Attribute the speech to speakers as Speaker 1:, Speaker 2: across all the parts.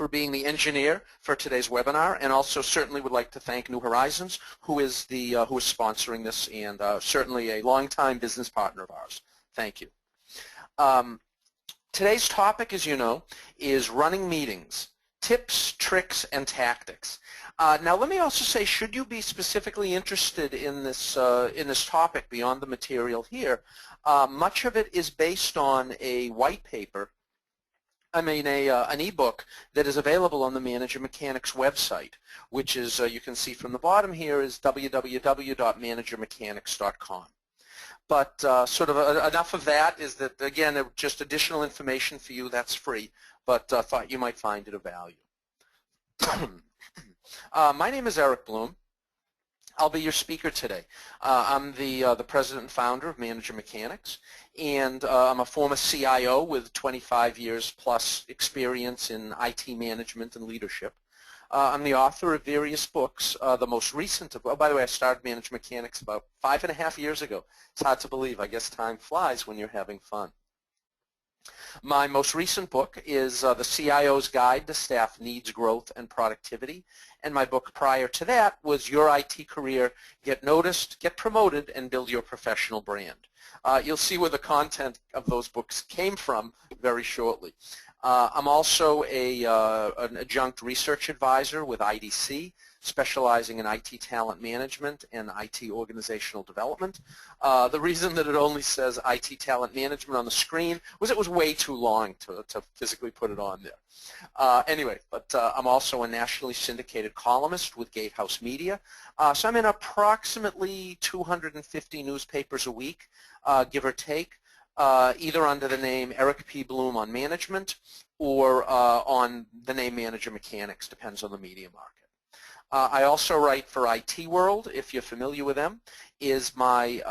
Speaker 1: for being the engineer for today's webinar, and also certainly would like to thank New Horizons, who is sponsoring this, and certainly a longtime business partner of ours. Thank you. Today's topic, as you know, is running meetings, tips, tricks, and tactics. Now, let me also say, should you be specifically interested in this topic beyond the material here, much of it is based on a white paper. An ebook that is available on the Manager Mechanics website, which is, you can see from the bottom here, is www.managermechanics.com. But sort of enough of that is that, again, just additional information for you that's free, but thought you might find it of value. My name is Eric Bloom. I'll be your speaker today. I'm the president and founder of Manager Mechanics, and I'm a former CIO with 25 years plus experience in IT management and leadership. I'm the author of various books. The most recent of, oh, by the way, I started Manager Mechanics about 5.5 years ago. It's hard to believe. I guess time flies when you're having fun. My most recent book is The CIO's Guide to Staff Needs, Growth, and Productivity. And my book prior to that was Your IT Career, Get Noticed, Get Promoted, and Build Your Professional Brand. You'll see where the content of those books came from very shortly. I'm also an adjunct research advisor with IDC, specializing in IT talent management and IT organizational development. The reason that it only says IT talent management on the screen was it was way too long to physically put it on there. Anyway, but I'm also a nationally syndicated columnist with Gatehouse Media. So I'm in approximately 250 newspapers a week, give or take, either under the name Eric P. Bloom on management or on the name Manager Mechanics, depends on the media market. I also write for IT World, if you're familiar with them, is my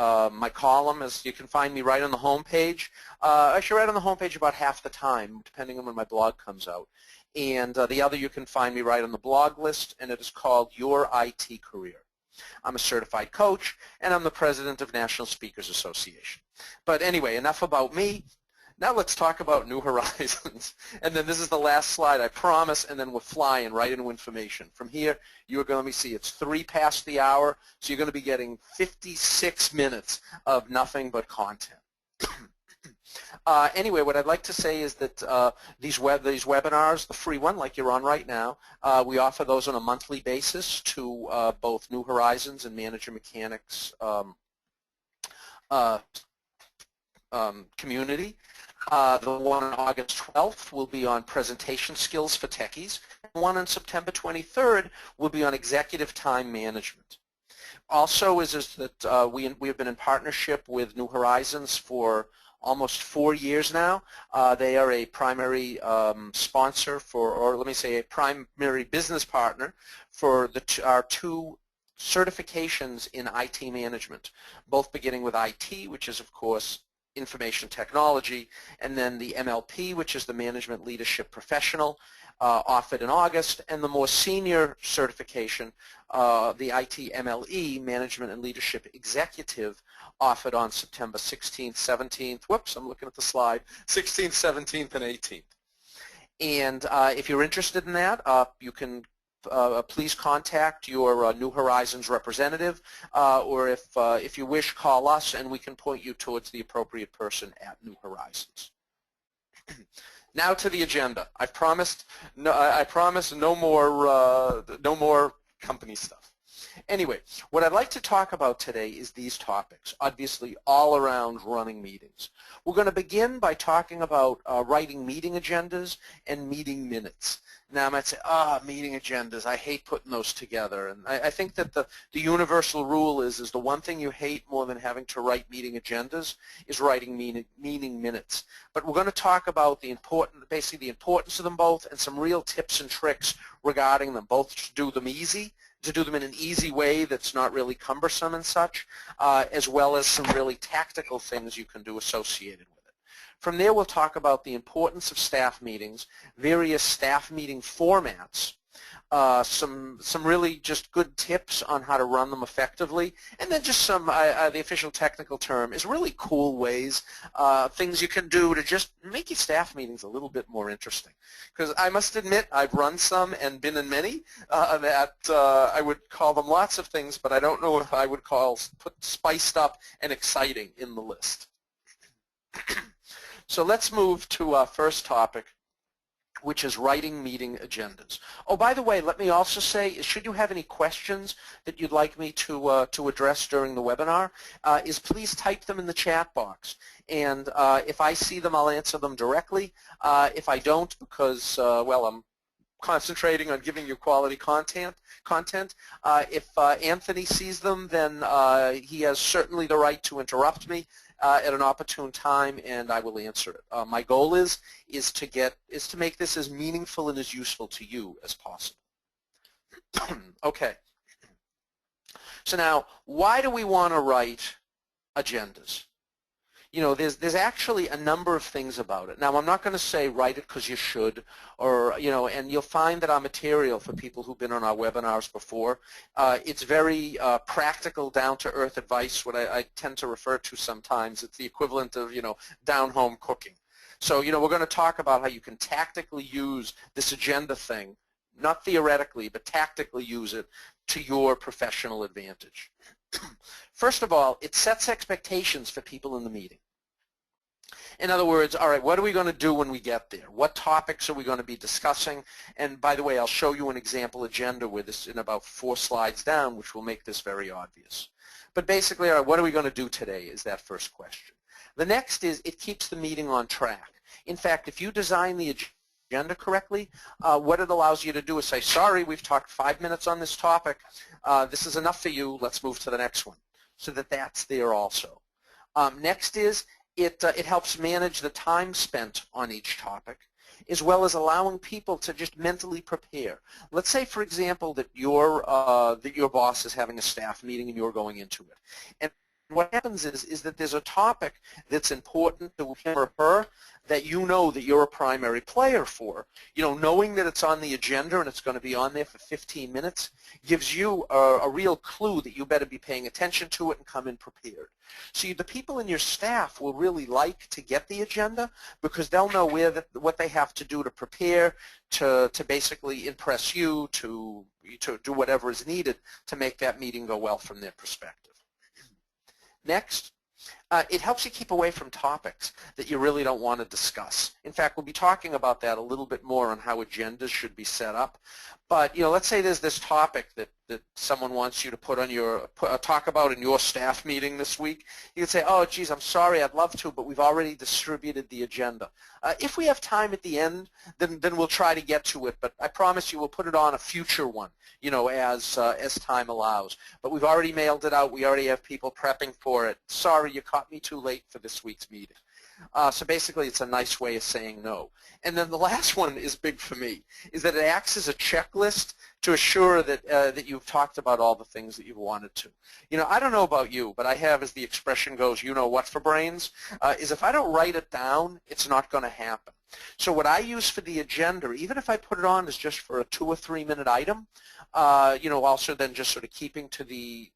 Speaker 1: column. As you can find me right on the home page. Actually, right on the home page about half the time, depending on when my blog comes out. And the other, you can find me right on the blog list, and it is called Your IT Career. I'm a certified coach, and I'm the president of National Speakers Association. But anyway, enough about me. Now let's talk about New Horizons. And then this is the last slide, I promise, and then we're flying right into information. From here, you're going to see it's 3 past the hour, so you're going to be getting 56 minutes of nothing but content. Anyway, what I'd like to say is that these webinars, the free one like you're on right now, we offer those on a monthly basis to both New Horizons and Manager Mechanics community. The one on August 12th will be on presentation skills for techies. The one on September 23rd will be on executive time management. Also is that we have been in partnership with New Horizons for almost 4 years now. They are a primary sponsor for, or let me say a primary business partner for our 2 certifications in IT management, both beginning with IT, which is of course information technology, and then the MLP, which is the Management Leadership Professional, offered in August, and the more senior certification, the IT MLE, Management and Leadership Executive, offered on September 16th, 17th, whoops, I'm looking at the slide, 16th, 17th, and 18th. And if you're interested in that, you can please contact your New Horizons representative, or if you wish, call us and we can point you towards the appropriate person at New Horizons. Now to the agenda. I promise no more company stuff. Anyway, what I'd like to talk about today is these topics, obviously all around running meetings. We're going to begin by talking about writing meeting agendas and meeting minutes. Now, I might say, meeting agendas, I hate putting those together. And I think that the universal rule is the one thing you hate more than having to write meeting agendas is writing meeting minutes. But we're going to talk about basically the importance of them both and some real tips and tricks regarding them, both to do them easy, to do them in an easy way that's not really cumbersome and such, as well as some really tactical things you can do associated with it. From there, we'll talk about the importance of staff meetings, various staff meeting formats, some really just good tips on how to run them effectively, and then just some, the official technical term is really cool ways, things you can do to just make your staff meetings a little bit more interesting. Because I must admit, I've run some and been in many that I would call them lots of things, but I don't know if I would put spiced up and exciting in the list. So let's move to our first topic, which is writing meeting agendas. Oh, by the way, let me also say, should you have any questions that you'd like me to address during the webinar, is please type them in the chat box. And if I see them, I'll answer them directly. If I don't, because, well, I'm concentrating on giving you quality content. If Anthony sees them, then he has certainly the right to interrupt me at an opportune time, and I will answer it. My goal is to make this as meaningful and as useful to you as possible. Okay. So now, why do we want to write agendas? You know, there's actually a number of things about it. Now, I'm not going to say write it because you should, or, you know, and you'll find that our material, for people who've been on our webinars before, it's very practical, down-to-earth advice, what I tend to refer to sometimes. It's the equivalent of, you know, down-home cooking. So, you know, we're going to talk about how you can tactically use this agenda thing, not theoretically, but tactically use it to your professional advantage. First of all, it sets expectations for people in the meeting. In other words, all right, what are we going to do when we get there? What topics are we going to be discussing? And by the way, I'll show you an example agenda with this in about 4 slides down, which will make this very obvious. But basically, all right, what are we going to do today is that first question. The next is it keeps the meeting on track. In fact, if you design the agenda correctly, what it allows you to do is say, sorry, we've talked 5 minutes on this topic. This is enough for you. Let's move to the next one, so that that's there also. Next is it helps manage the time spent on each topic, as well as allowing people to just mentally prepare. Let's say, for example, that your boss is having a staff meeting and you're going into it. And what happens is that there's a topic that's important to him or her that you know that you're a primary player for. You know, knowing that it's on the agenda and it's going to be on there for 15 minutes gives you a real clue that you better be paying attention to it and come in prepared. So the people in your staff will really like to get the agenda because they'll know what they have to do to prepare, to basically impress you, to do whatever is needed to make that meeting go well from their perspective. Next, it helps you keep away from topics that you really don't want to discuss. In fact, we'll be talking about that a little bit more on how agendas should be set up. But, you know, let's say there's this topic that someone wants you to put on talk about in your staff meeting this week. You can say, oh, geez, I'm sorry, I'd love to, but we've already distributed the agenda. If we have time at the end, then we'll try to get to it. But I promise you we'll put it on a future one, you know, as time allows. But we've already mailed it out. We already have people prepping for it. Sorry, you caught me too late for this week's meeting. So basically, it's a nice way of saying no. And then the last one is big for me, is that it acts as a checklist to assure that that you've talked about all the things that you've wanted to. You know, I don't know about you, but I have, as the expression goes, you know what for brains, is if I don't write it down, it's not going to happen. So what I use for the agenda, even if I put it on as just for a 2 or 3 minute item, you know, also then just sort of keeping to the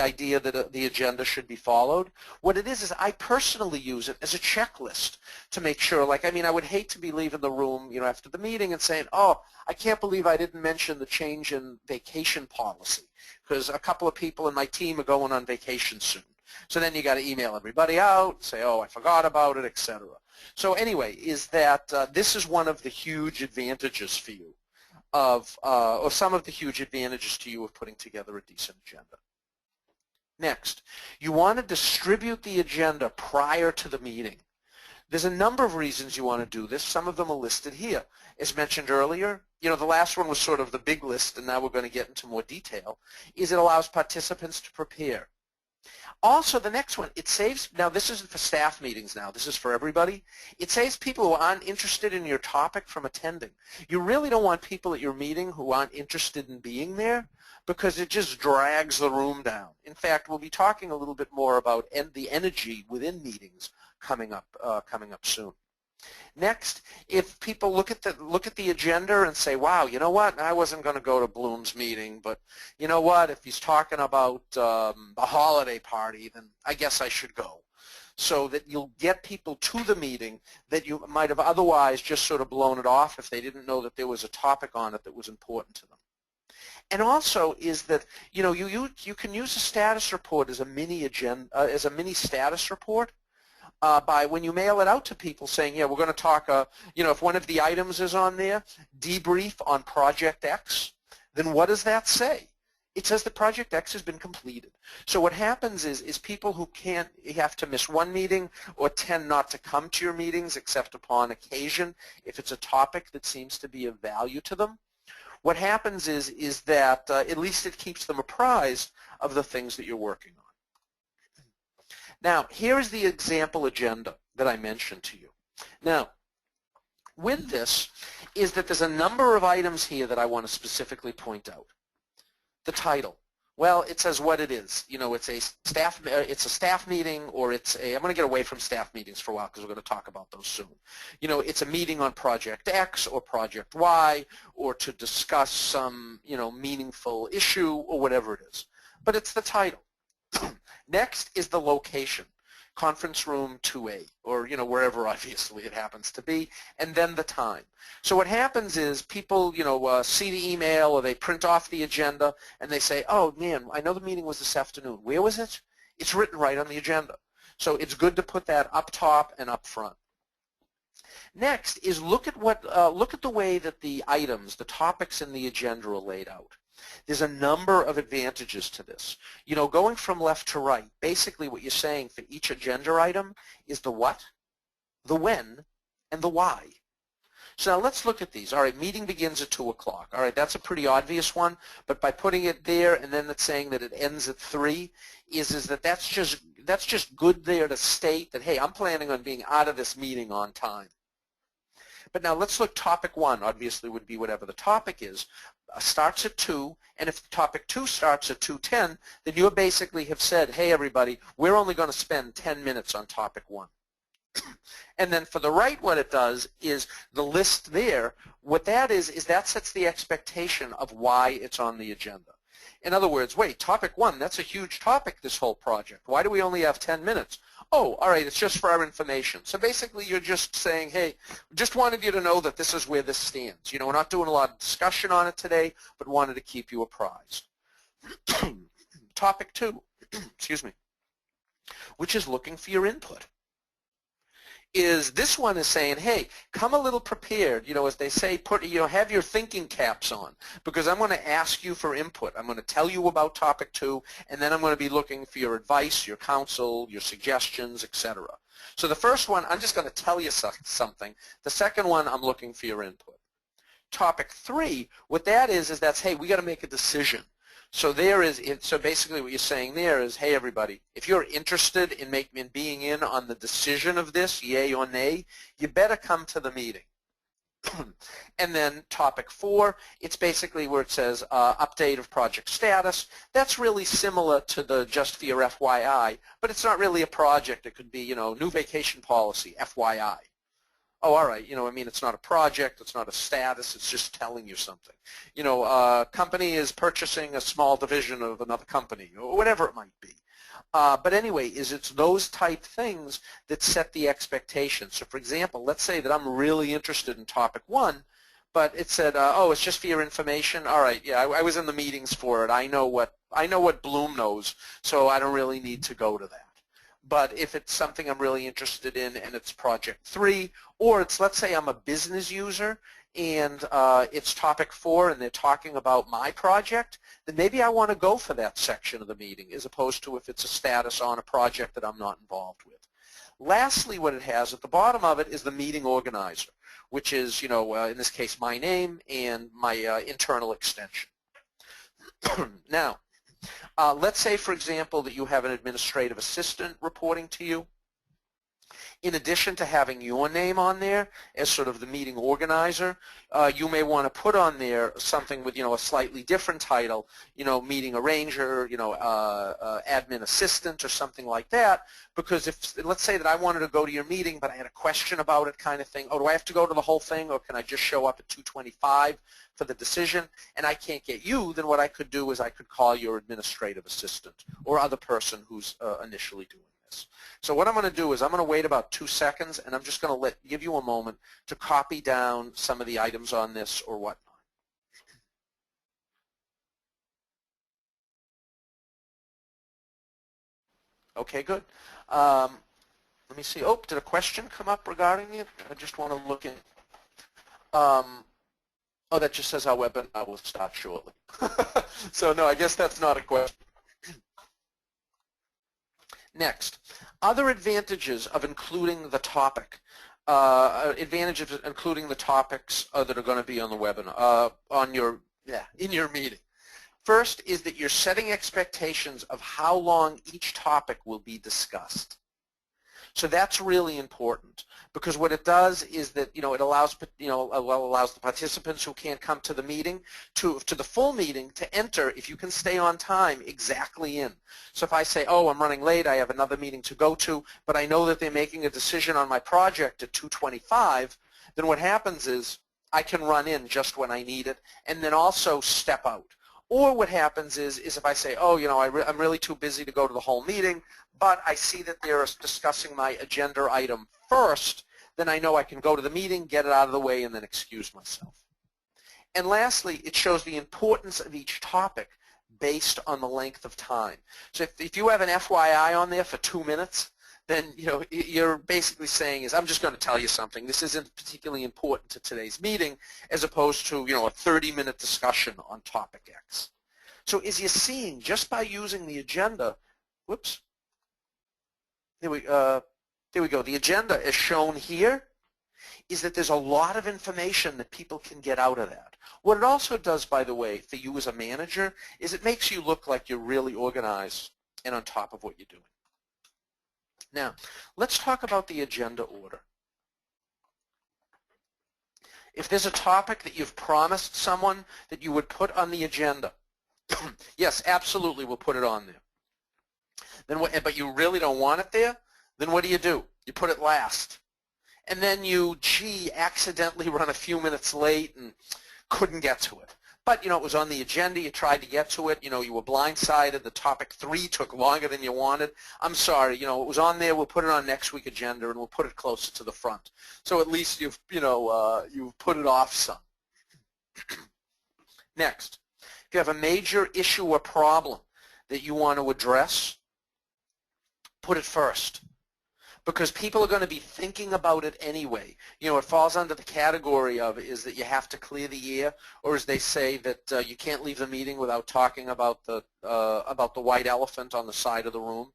Speaker 1: idea that the agenda should be followed. What it is I personally use it as a checklist to make sure, like, I mean, I would hate to be leaving the room, you know, after the meeting and saying, oh, I can't believe I didn't mention the change in vacation policy because a couple of people in my team are going on vacation soon. So then you got to email everybody out, say, oh, I forgot about it, etc. So anyway, is that this is one of the huge advantages for you or some of the huge advantages to you of putting together a decent agenda. Next, you want to distribute the agenda prior to the meeting. There's a number of reasons you want to do this. Some of them are listed here. As mentioned earlier, you know, the last one was sort of the big list, and now we're going to get into more detail, is it allows participants to prepare. Also, the next one, it saves, now this isn't for staff meetings now, this is for everybody. It saves people who aren't interested in your topic from attending. You really don't want people at your meeting who aren't interested in being there because it just drags the room down. In fact, we'll be talking a little bit more about the energy within meetings coming up soon. Next, if people look at the agenda and say, wow, you know what, I wasn't going to go to Bloom's meeting, but you know what, if he's talking about a holiday party, then I guess I should go. So that you'll get people to the meeting that you might have otherwise just sort of blown it off if they didn't know that there was a topic on it that was important to them. And also is that, you know, you can use a status report as a mini agenda, as a mini status report. By when you mail it out to people saying, yeah, we're going to talk, you know, if one of the items is on there, debrief on Project X, then what does that say? It says that Project X has been completed. So what happens is people who can't, have to miss one meeting or tend not to come to your meetings except upon occasion if it's a topic that seems to be of value to them, what happens is that at least it keeps them apprised of the things that you're working on. Now, here is the example agenda that I mentioned to you. Now, with this is that there's a number of items here that I want to specifically point out. The title. Well, it says what it is. You know, it's a staff meeting, or it's a, I'm going to get away from staff meetings for a while because we're going to talk about those soon. You know, it's a meeting on Project X or Project Y, or to discuss some, you know, meaningful issue or whatever it is. But it's the title. Next is the location, conference room 2A, or, you know, wherever obviously it happens to be, and then the time. So what happens is people, you know, see the email or they print off the agenda and they say, oh man, I know the meeting was this afternoon. Where was it? It's written right on the agenda. So it's good to put that up top and up front. Next is look at the way that the items, the topics in the agenda are laid out. There's a number of advantages to this. You know, going from left to right, basically what you're saying for each agenda item is the what, the when, and the why. So now let's look at these. All right, meeting begins at 2 o'clock. All right, that's a pretty obvious one, but by putting it there and then it's saying that it ends at 3, that's just good there to state that, hey, I'm planning on being out of this meeting on time. But now let's look, topic 1 obviously would be whatever the topic is, starts at 2, and if topic 2 starts at 2:10, then you basically have said, hey everybody, we're only going to spend 10 minutes on topic 1. And then for the right, what it does is the list there, what that is that sets the expectation of why it's on the agenda. In other words, wait, topic 1, that's a huge topic, this whole project. Why do we only have 10 minutes? Oh, all right, it's just for our information. So basically you're just saying, hey, just wanted you to know that this is where this stands. You know, we're not doing a lot of discussion on it today, but wanted to keep you apprised. Topic 2, excuse me, which is looking for your input. This one is saying, hey, come a little prepared, you know, as they say, have your thinking caps on, because I'm going to ask you for input. I'm going to tell you about topic 2, and then I'm going to be looking for your advice, your counsel, your suggestions, etc. So the first one, I'm just going to tell you something. The second one, I'm looking for your input. Topic 3, what that is that's, hey, we got to make a decision. So so basically what you're saying there is, hey everybody, if you're interested in being in on the decision of this, yay or nay, you better come to the meeting. And then topic 4, it's basically where it says update of project status. That's really similar to the just for your FYI, but it's not really a project. It could be, you know, new vacation policy, FYI. Oh, all right, you know, I mean, it's not a project, it's not a status, it's just telling you something. You know, a company is purchasing a small division of another company, or whatever it might be. But anyway, it's those type things that set the expectations. So for example, let's say that I'm really interested in topic 1, but it said, oh, it's just for your information. All right, yeah, I was in the meetings for it. I know what Bloom knows, so I don't really need to go to that. But if it's something I'm really interested in and it's project 3, or it's, let's say I'm a business user and it's topic 4 and they're talking about my project, then maybe I want to go for that section of the meeting as opposed to if it's a status on a project that I'm not involved with. Lastly, what it has at the bottom of it is the meeting organizer, which is, you know, in this case, my name and my internal extension. Now, let's say, for example, that you have an administrative assistant reporting to you. In addition to having your name on there as sort of the meeting organizer, you may want to put on there something with, a slightly different title, meeting arranger, admin assistant or something like that, because if, let's say that I wanted to go to your meeting, but I had a question about it kind of thing, do I have to go to the whole thing, or can I just show up at 2:25 for the decision, and I can't get you, then what I could do is I could call your administrative assistant or other person who's initially doing this. So what I'm going to do is I'm going to wait about 2 seconds, and I'm just going to give you a moment to copy down some of the items on this or whatnot. Okay, good. Let me see. Oh, did a question come up regarding it? I just want to look in. Oh, that just says our webinar will start shortly. So no, I guess that's not a question. Next, other advantages of including the topic. Advantages of including the topics that are going to be on the webinar, in your meeting. First is that you're setting expectations of how long each topic will be discussed. So that's really important, because what it does is that it allows allows the participants who can't come to the meeting to the full meeting to enter, if you can stay on time, exactly in. So if I say, oh, I'm running late, I have another meeting to go to, but I know that they're making a decision on my project at 2:25, then what happens is I can run in just when I need it and then also step out. Or what happens is if I say, oh, I'm really too busy to go to the whole meeting, but I see that they're discussing my agenda item first, then I know I can go to the meeting, get it out of the way, and then excuse myself. And lastly, it shows the importance of each topic based on the length of time. So if you have an FYI on there for 2 minutes, then you're basically saying is, I'm just going to tell you something. This isn't particularly important to today's meeting, as opposed to a 30-minute discussion on topic X. So as you're seeing, just by using the agenda, whoops, there we go. The agenda as shown here is that there's a lot of information that people can get out of that. What it also does, by the way, for you as a manager, is it makes you look like you're really organized and on top of what you're doing. Now, let's talk about the agenda order. If there's a topic that you've promised someone that you would put on the agenda, yes, absolutely, we'll put it on there. Then but you really don't want it there, then what do? You put it last. And then you, accidentally run a few minutes late and couldn't get to it. But, it was on the agenda, you tried to get to it, you were blindsided, the topic 3 took longer than you wanted. I'm sorry, it was on there, we'll put it on next week's agenda and we'll put it closer to the front. So at least you've put it off some. Next, if you have a major issue or problem that you want to address, put it first. Because people are going to be thinking about it anyway. It falls under the category of is that you have to clear the air, or as they say that you can't leave the meeting without talking about the white elephant on the side of the room.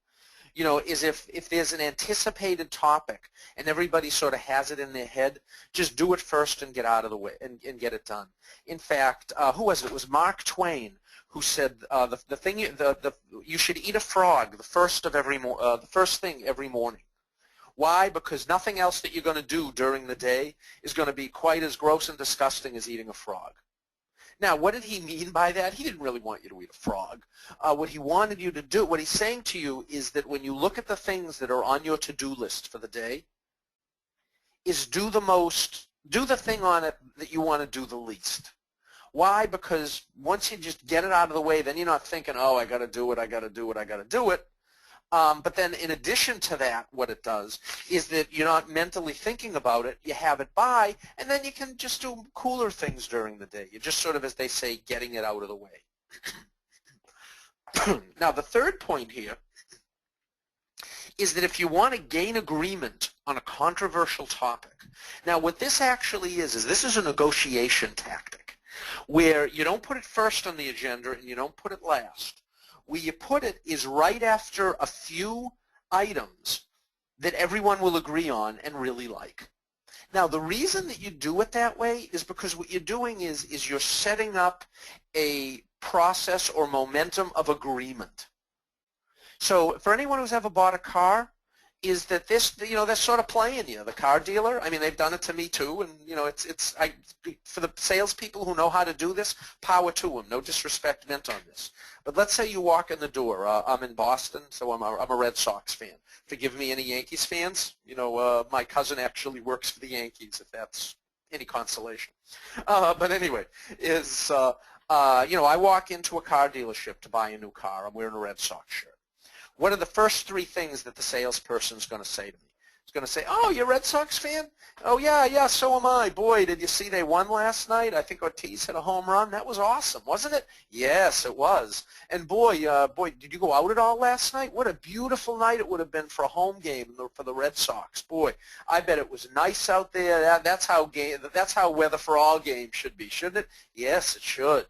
Speaker 1: Is if there's an anticipated topic and everybody sort of has it in their head, just do it first and get out of the way and get it done. In fact, who was it? It was Mark Twain who said you should eat a frog the first thing every morning. Why? Because nothing else that you're going to do during the day is going to be quite as gross and disgusting as eating a frog. Now, what did he mean by that? He didn't really want you to eat a frog. What he wanted you to do, what he's saying to you is that when you look at the things that are on your to-do list for the day, is do the thing on it that you want to do the least. Why? Because once you just get it out of the way, then you're not thinking, oh, I got to do it, I got to do it, I got to do it. But then in addition to that, what it does is that you're not mentally thinking about it, you have it by, and then you can just do cooler things during the day. You're just sort of, as they say, getting it out of the way. Now, the third point here is that if you want to gain agreement on a controversial topic, now what this actually is this is a negotiation tactic where you don't put it first on the agenda and you don't put it last. Where you put it is right after a few items that everyone will agree on and really like. Now, the reason that you do it that way is because what you're doing is you're setting up a process or momentum of agreement. So for anyone who's ever bought a car, is that they're sort of playing you, the car dealer. I mean, they've done it to me too, and for the salespeople who know how to do this, power to them. No disrespect meant on this. But let's say you walk in the door. I'm in Boston, so I'm a Red Sox fan. Forgive me, any Yankees fans. My cousin actually works for the Yankees, if that's any consolation. But anyway, I walk into a car dealership to buy a new car. I'm wearing a Red Sox shirt. What are the first three things that the salesperson is going to say to me? He's going to say, "Oh, you're a Red Sox fan? Oh, yeah, so am I. Boy, did you see they won last night? I think Ortiz hit a home run. That was awesome, wasn't it?" "Yes, it was." "And boy, did you go out at all last night? What a beautiful night it would have been for a home game for the Red Sox. Boy, I bet it was nice out there. That's how weather for all games should be, shouldn't it?" "Yes, it should."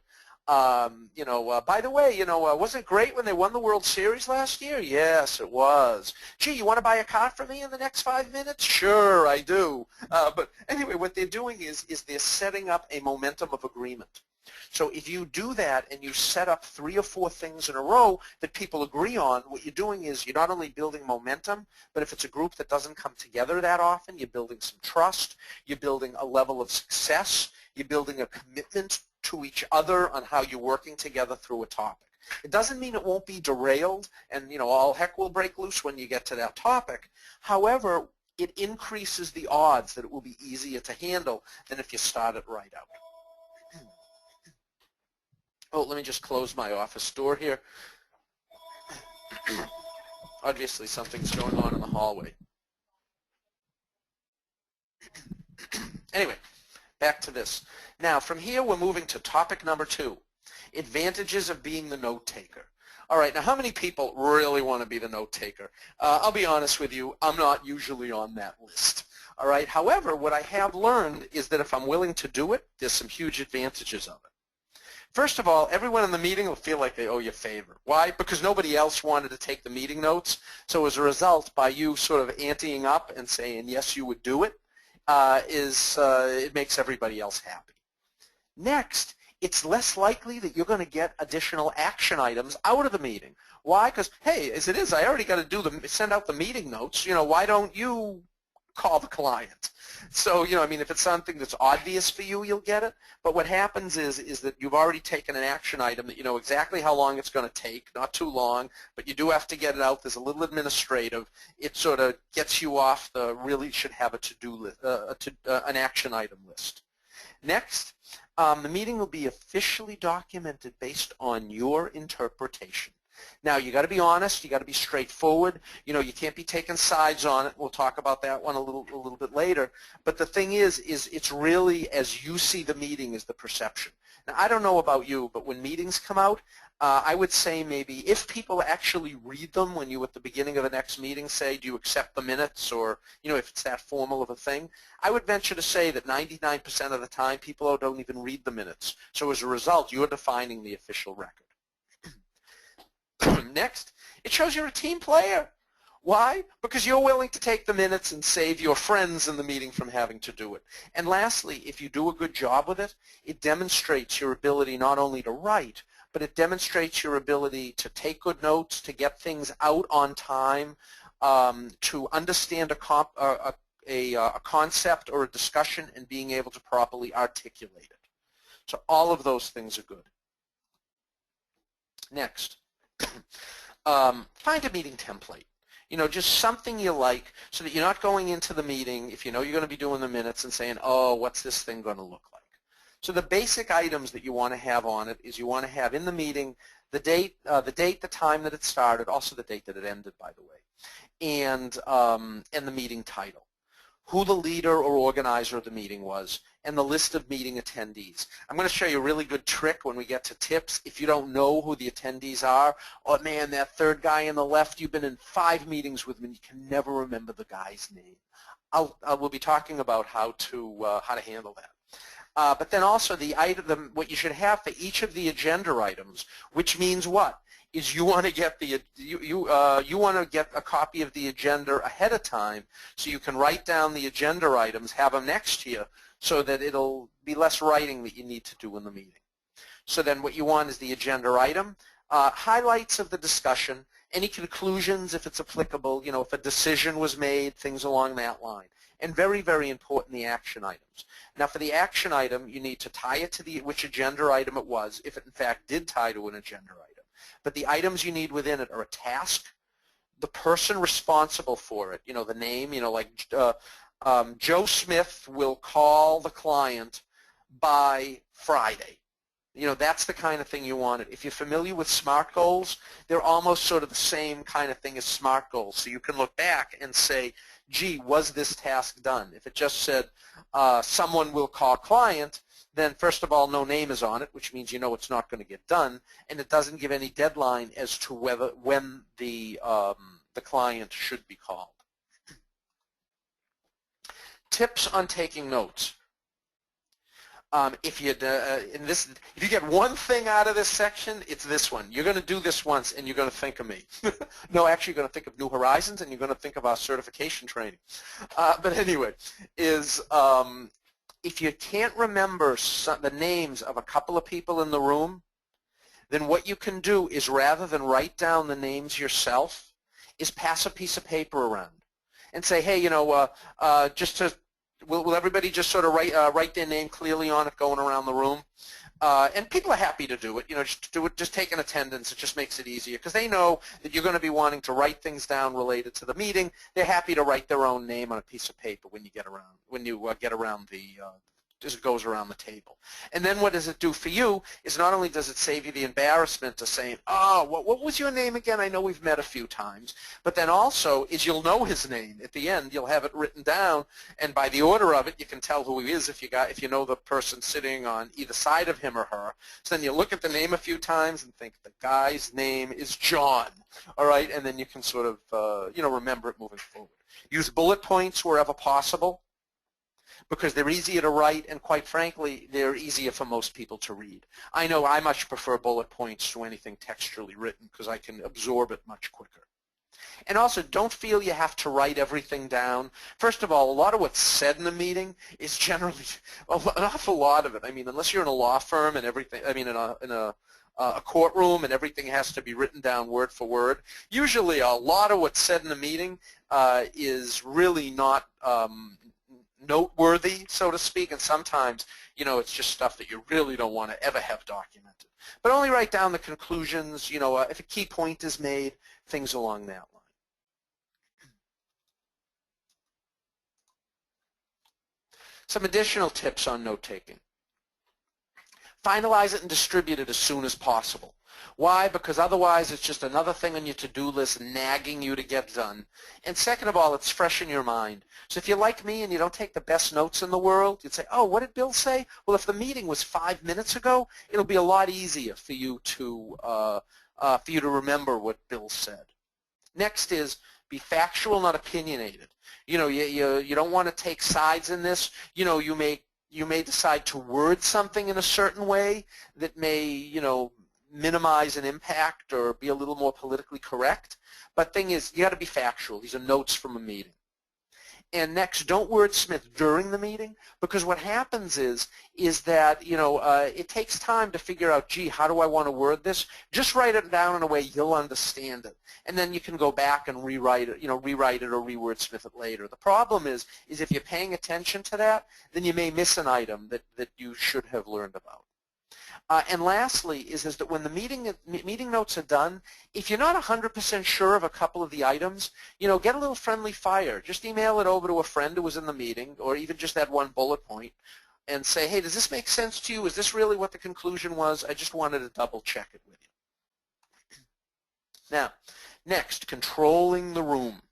Speaker 1: By the way, wasn't it great when they won the World Series last year?" "Yes, it was." "Gee, you want to buy a car for me in the next 5 minutes?" "Sure, I do." But anyway, what they're doing is they're setting up a momentum of agreement. So if you do that and you set up 3 or 4 things in a row that people agree on, what you're doing is you're not only building momentum, but if it's a group that doesn't come together that often, you're building some trust, you're building a level of success, you're building a commitment to each other on how you're working together through a topic. It doesn't mean it won't be derailed and all heck will break loose when you get to that topic. However, it increases the odds that it will be easier to handle than if you start it right out. Oh, let me just close my office door here. Obviously something's going on in the hallway. Anyway, back to this. Now, from here, we're moving to topic number 2, advantages of being the note taker. All right, now how many people really want to be the note taker? I'll be honest with you, I'm not usually on that list. All right, however, what I have learned is that if I'm willing to do it, there's some huge advantages of it. First of all, everyone in the meeting will feel like they owe you a favor. Why? Because nobody else wanted to take the meeting notes. So as a result, by you sort of anteing up and saying, yes, you would do it, it makes everybody else happy. Next, it's less likely that you're going to get additional action items out of the meeting. Why? Because, hey, as it is, I already got to send out the meeting notes. Why don't you call the client? So, if it's something that's obvious for you, you'll get it. But what happens is that you've already taken an action item that you know exactly how long it's going to take, not too long, but you do have to get it out. There's a little administrative. It sort of gets you off the really should have a to-do list, an action item list. Next, the meeting will be officially documented based on your interpretation. Now, you got to be honest. You got to be straightforward. You can't be taking sides on it. We'll talk about that one a little bit later. But the thing is it's really as you see the meeting is the perception. Now, I don't know about you, but when meetings come out, I would say maybe if people actually read them when you at the beginning of the next meeting say, do you accept the minutes, or if it's that formal of a thing, I would venture to say that 99% of the time people don't even read the minutes. So as a result, you're defining the official record. Next, it shows you're a team player. Why? Because you're willing to take the minutes and save your friends in the meeting from having to do it. And lastly, if you do a good job with it, it demonstrates your ability not only to write, but it demonstrates your ability to take good notes, to get things out on time, to understand a concept or a discussion and being able to properly articulate it. So all of those things are good. Next. Find a meeting template. Just something you like so that you're not going into the meeting if you know you're going to be doing the minutes and saying, oh, what's this thing going to look like? So the basic items that you want to have on it is you want to have in the meeting the date, the time that it started, also the date that it ended, by the way, and the meeting title, who the leader or organizer of the meeting was, and the list of meeting attendees. I'm going to show you a really good trick when we get to tips. If you don't know who the attendees are, oh man, that third guy on the left, you've been in 5 meetings with him and you can never remember the guy's name. We'll be talking about how to handle that. But then also what you should have for each of the agenda items, which means what? Is you want to get you want to get a copy of the agenda ahead of time so you can write down the agenda items, have them next to you, so that it'll be less writing that you need to do in the meeting. So then what you want is the agenda item, highlights of the discussion, any conclusions if it's applicable, if a decision was made, things along that line. And very, very important, the action items. Now for the action item, you need to tie it to which agenda item it was, if it in fact did tie to an agenda item. But the items you need within it are a task, the person responsible for it, the name, like Joe Smith will call the client by Friday. That's the kind of thing you wanted. If you're familiar with SMART goals, they're almost sort of the same kind of thing as SMART goals. So you can look back and say, gee, was this task done? If it just said someone will call client, then first of all, no name is on it, which means it's not going to get done, and it doesn't give any deadline as to when the client should be called. Tips on taking notes. If you get one thing out of this section, it's this one. You're going to do this once, and you're going to think of me. No, actually, you're going to think of New Horizons, and you're going to think of our certification training. But anyway, if you can't remember the names of a couple of people in the room, then what you can do is, rather than write down the names yourself, is pass a piece of paper around and say, hey, will everybody just sort of write their name clearly on it going around the room? And people are happy to do it. Just take an attendance. It just makes it easier because they know that you're going to be wanting to write things down related to the meeting. They're happy to write their own name on a piece of paper when you get around as it goes around the table. And then what does it do for you is not only does it save you the embarrassment of saying, oh, what was your name again? I know we've met a few times. But then also is you'll know his name. At the end, you'll have it written down, and by the order of it, you can tell who he is if you know the person sitting on either side of him or her. So then you look at the name a few times and think the guy's name is John. All right, and then you can sort of remember it moving forward. Use bullet points wherever possible, because they're easier to write, and quite frankly, they're easier for most people to read. I know I much prefer bullet points to anything textually written because I can absorb it much quicker. And also, don't feel you have to write everything down. First of all, a lot of what's said in the meeting is generally, an awful lot of it. I mean, unless you're in a law firm and everything, in a courtroom and everything has to be written down word for word, usually a lot of what's said in the meeting is really not noteworthy, so to speak, and sometimes, it's just stuff that you really don't want to ever have documented. But only write down the conclusions, if a key point is made, things along that line. Some additional tips on note-taking. Finalize it and distribute it as soon as possible. Why? Because otherwise it's just another thing on your to-do list nagging you to get done. And second of all, it's fresh in your mind. So if you're like me and you don't take the best notes in the world, you'd say, oh, what did Bill say? Well, if the meeting was 5 minutes ago, it'll be a lot easier for you to remember what Bill said. Next is be factual, not opinionated. You don't want to take sides in this. You may decide to word something in a certain way that may, minimize an impact or be a little more politically correct. But thing is, you got to be factual. These are notes from a meeting. And next, don't wordsmith during the meeting, because what happens is that, it takes time to figure out, gee, how do I want to word this? Just write it down in a way you'll understand it. And then you can go back and rewrite it or rewordsmith it later. The problem is if you're paying attention to that, then you may miss an item that you should have learned about. And lastly is that when the meeting notes are done, if you're not 100% sure of a couple of the items, get a little friendly fire. Just email it over to a friend who was in the meeting, or even just that one bullet point, and say, hey, does this make sense to you? Is this really what the conclusion was? I just wanted to double check it with you. Now, next, controlling the room.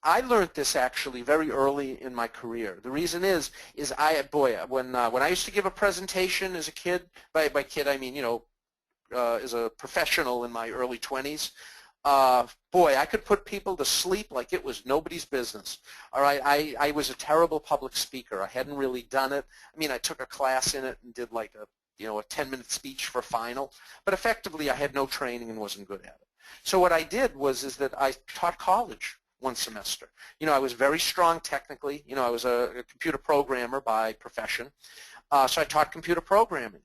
Speaker 1: I learned this actually very early in my career. The reason is when I used to give a presentation as a kid, by kid I mean, as a professional in my early 20s, I could put people to sleep like it was nobody's business. All right, I was a terrible public speaker. I hadn't really done it. I mean, I took a class in it and did like a 10-minute speech for final, but effectively I had no training and wasn't good at it. So what I did was that I taught college one semester. I was very strong technically. I was a computer programmer by profession. So I taught computer programming.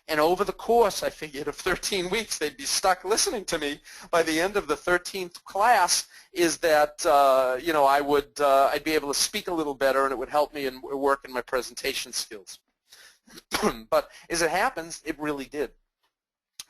Speaker 1: And over the course, I figured of 13 weeks, they'd be stuck listening to me. By the end of the 13th class, is that you know, I'd be able to speak a little better, and it would help me in work in my presentation skills. But as it happens, it really did.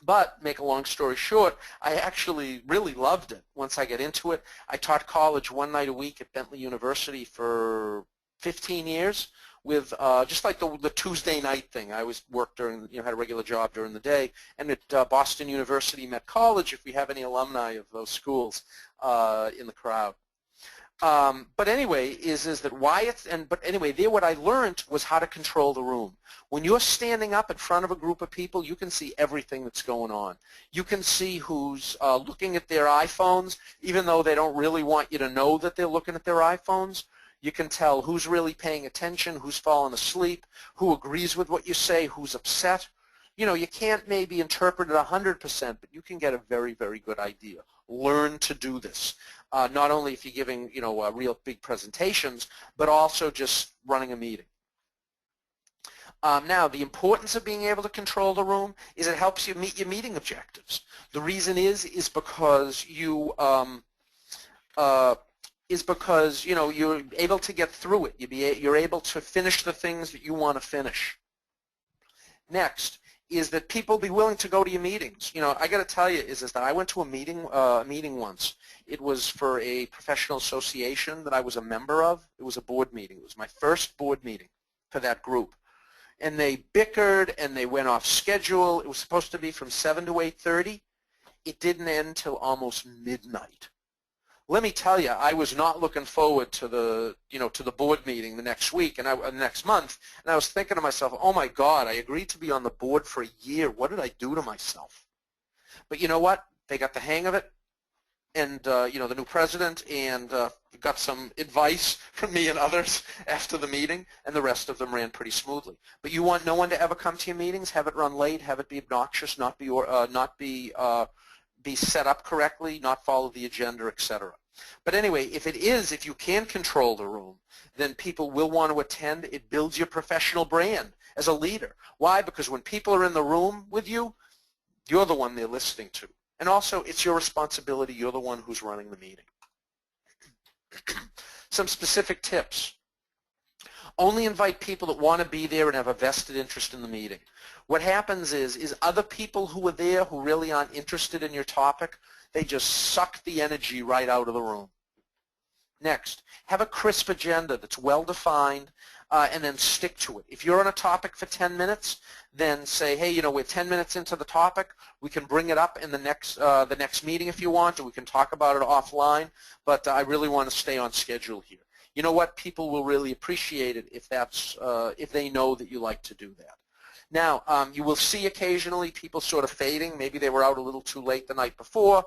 Speaker 1: But make a long story short, I actually really loved it once I got into it. I taught college one night a week at Bentley University for 15 years with just like the Tuesday night thing. I always worked during, you know, had a regular job during the day. And at Boston University Met College, if we have any alumni of those schools in the crowd. But anyway, is that why it's, but anyway, there what I learned was how to control the room. When you're standing up in front of a group of people, you can see everything that's going on. You can see who's looking at their iPhones, even though they don't really want you to know that they're looking at their iPhones. You can tell who's really paying attention, who's fallen asleep, who agrees with what you say, who's upset. You know, you can't maybe interpret it 100%, but you can get a very, very good idea. Learn to do this. Not only if you're giving, you know, real big presentations, but also just running a meeting. Now, the importance of being able to control the room is it helps you meet your meeting objectives. The reason is because you you know, you're able to get through it. You're able to finish the things that you want to finish. Next is that people be willing to go to your meetings. You know, I got to tell you is that I went to a meeting once. It was for a professional association that I was a member of. It was a board meeting. It was my first board meeting for that group. And they bickered and they went off schedule. It was supposed to be from 7 to 8:30. It didn't end till almost midnight. Let me tell you, I was not looking forward to the, you know, to the board meeting the next week and next month, and I was thinking to myself, oh my God, I agreed to be on the board for a year. What did I do to myself? But you know what? They got the hang of it, and you know, the new president, and got some advice from me and others after the meeting, and the rest of them ran pretty smoothly. But you want no one to ever come to your meetings, have it run late, have it be obnoxious, not be set up correctly, not follow the agenda, etc. But anyway, if you can control the room, then people will want to attend. It builds your professional brand as a leader. Why? Because when people are in the room with you, you're the one they're listening to. And also, it's your responsibility. You're the one who's running the meeting. Some specific tips. Only invite people that want to be there and have a vested interest in the meeting. What happens is other people who are there who really aren't interested in your topic, they just suck the energy right out of the room. Next, have a crisp agenda that's well-defined, and then stick to it. If you're on a topic for 10 minutes, then say, hey, you know, we're 10 minutes into the topic. We can bring it up in the next meeting if you want, or we can talk about it offline, but I really want to stay on schedule here. You know what? People will really appreciate it if they know that you like to do that. Now, you will see occasionally people sort of fading. Maybe they were out a little too late the night before.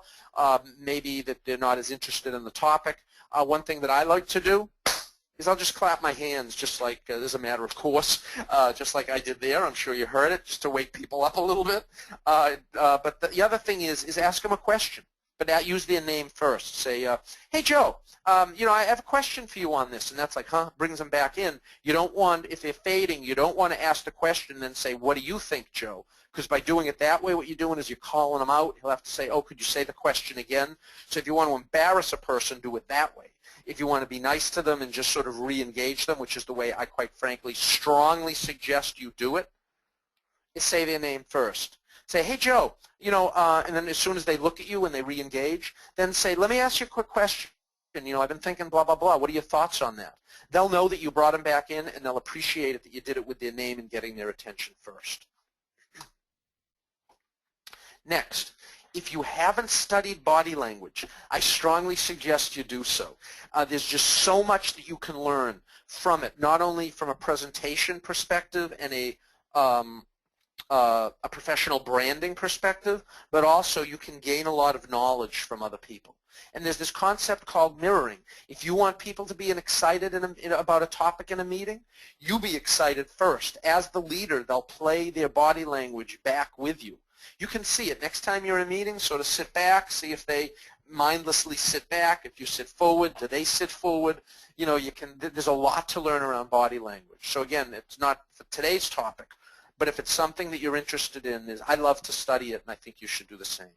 Speaker 1: Maybe that they're not as interested in the topic. One thing that I like to do is I'll just clap my hands just like as a matter of course, just like I did there. I'm sure you heard it, just to wake people up a little bit. But the other thing is ask them a question. But use their name first. Say, hey, Joe, you know, I have a question for you on this. And that's like, huh, brings them back in. You don't want, if they're fading, you don't want to ask the question and then say, what do you think, Joe? Because by doing it that way, what you're doing is you're calling them out. He'll have to say, oh, could you say the question again? So if you want to embarrass a person, do it that way. If you want to be nice to them and just sort of re-engage them, which is the way I quite frankly strongly suggest you do it, is say their name first. Say, hey, Joe, you know, and then as soon as they look at you and they re-engage, then say, let me ask you a quick question. You know, I've been thinking blah, blah, blah. What are your thoughts on that? They'll know that you brought them back in, and they'll appreciate it that you did it with their name and getting their attention first. Next, if you haven't studied body language, I strongly suggest you do so. There's just so much that you can learn from it, not only from a presentation perspective and a professional branding perspective, but also you can gain a lot of knowledge from other people. And there's this concept called mirroring. If you want people to be excited about a topic in a meeting, you be excited first. As the leader, they'll play their body language back with you. You can see it. Next time you're in a meeting, sort of sit back, see if they mindlessly sit back? If you sit forward, do they sit forward? You know, there's a lot to learn around body language. So again, it's not for today's topic, but if it's something that you're interested in, I love to study it, and I think you should do the same.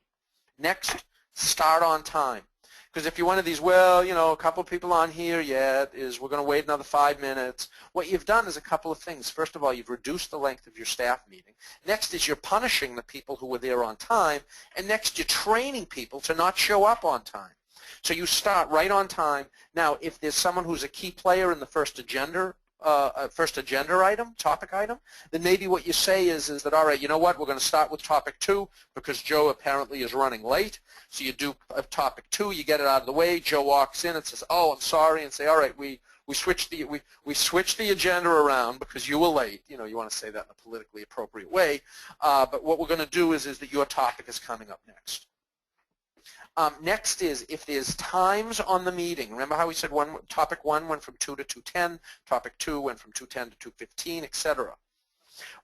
Speaker 1: Next, start on time. Because if you're one of these, well, you know, a couple of people on here yet, we're going to wait another 5 minutes. What you've done is a couple of things. First of all, you've reduced the length of your staff meeting. Next is you're punishing the people who were there on time. And next, you're training people to not show up on time. So you start right on time. Now, if there's someone who's a key player in the first agenda item, topic item, then maybe what you say is that, all right, you know what, we're going to start with topic 2 because Joe apparently is running late. So you do topic 2, you get it out of the way, Joe walks in and says, oh, I'm sorry, and say, all right, we switched the agenda around because you were late. You know, you want to say that in a politically appropriate way. But what we're going to do is that your topic is coming up next. Next is if there's times on the meeting. Remember how we said topic 1 went from 2 to 2:10, topic 2 went from 2:10 to 2:15, etc.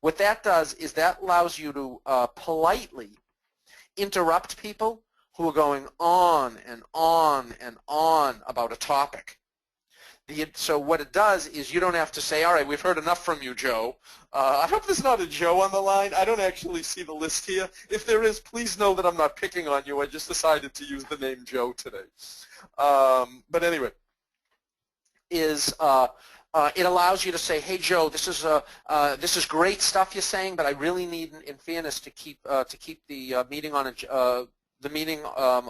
Speaker 1: What that does is that allows you to politely interrupt people who are going on and on and on about a topic. So what it does is you don't have to say, all right, we've heard enough from you, Joe. I hope there's not a Joe on the line. I don't actually see the list here. If there is, please know that I'm not picking on you. I just decided to use the name Joe today. But anyway, it allows you to say, hey, Joe, this is great stuff you're saying, but I really need, in fairness, to keep the meeting on